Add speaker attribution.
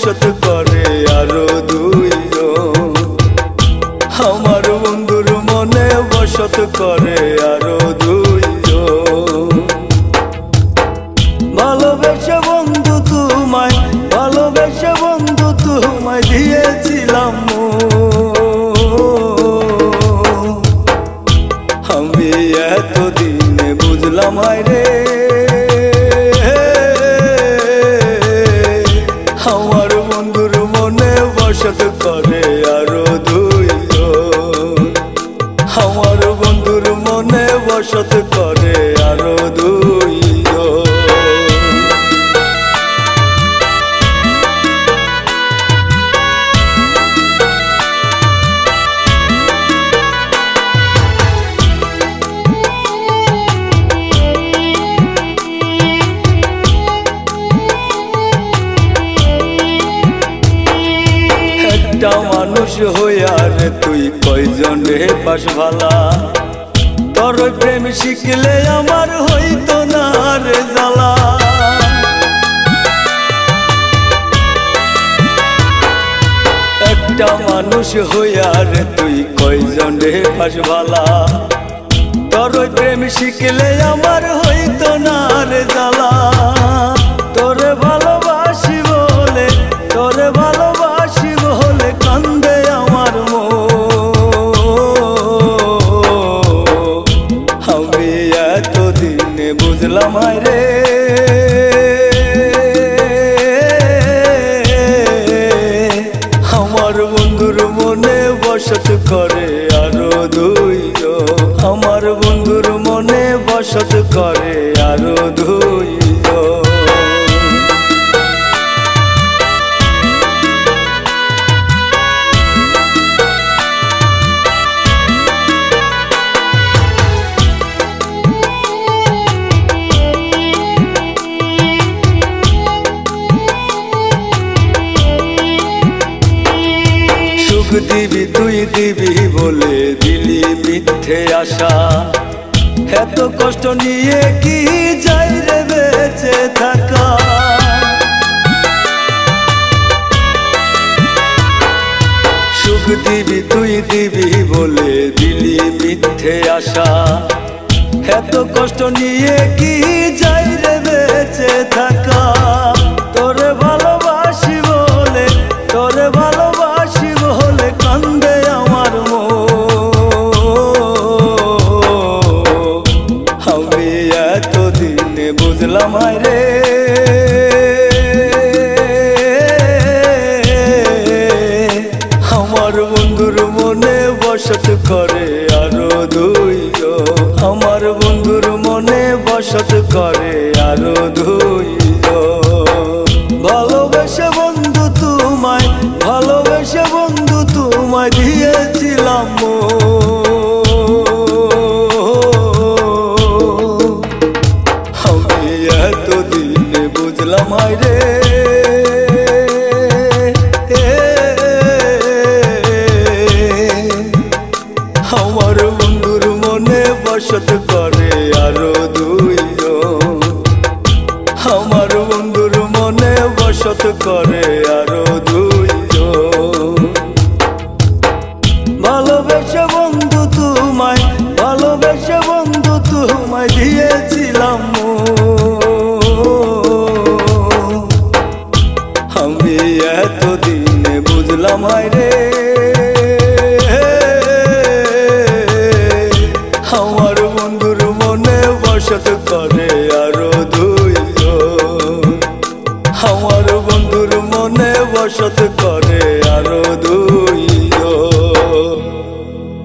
Speaker 1: বসত করে আরো দুইজন। আমার বন্ধুর মনে বসত করে আরো দুইজন। ভালোবেসে বন্ধু তোমায়, ভালোবেসে বন্ধু তোমায় দিয়েছিলাম আমি এতদিনে বুঝলাম রে আমার বন্ধুর মনে বসত করে আরো দুইজন। আমার বন্ধুর মনে বসত করে আরো দুইজন। একটা মানুষ হইয়া রে তুই কয়জনে পাস ভালা, তোর প্রেম শিখলে আমার হইতো না রে জ্বালা। একটা মানুষ হইয়া রে তুই কয়জনে পাস ভালা, তোর প্রেম শিখলে আমার হইতো না রে জ্বালা। তোরে ভালোবাসি বলে, তোরে ভালোবাসি বলে কান্দে আমার মন। আমি এতদিনে বুঝলাম রে আমার বন্ধুর মনে বসত করে আরো দুইজন। আমার বন্ধুর মনে বসত করে আরো দুইজন। সুখ দিবি তুই দিবি বলে দিলি মিথ্যে আশা, এত কষ্ট নিয়ে কি যাই রে বেঁচে থাকা। সুখ দিবি তুই দিবি বলে দিলি মিথ্যে আশা, এত কষ্ট নিয়ে কি যাই রে বেঁচে থাকা। তোরে ভালোবাসি বলে, তোরে ভালোবাসি বলে কান্দে আমার মন। আমি এতদিনে বুঝলাম রে আমার বন্ধুর মনে বসত করে আরো দুইজন। আমার বন্ধুর মনে বসত করে আরো দুইজন। ভালোবেসে বন্ধু তোমায়, ভালোবেসে বন্ধু তোমায় দিয়েছিলাম আমি এতদিনে বুঝলাম রে আমার বন্ধুর মনে বসত করে আরো দুইজন। আমার বন্ধুর মনে বসত করে আরো দুইজন। ভালোবেসে বন্ধু তোমায়, ভালোবেসে বন্ধু তোমায় দিয়েছিলাম আমি এতদিনে বুঝলাম রে আমার বন্ধুর মনে বসত করে আরো দুইজন। আমার বন্ধুর মনে বসত করে আরো দুইজন।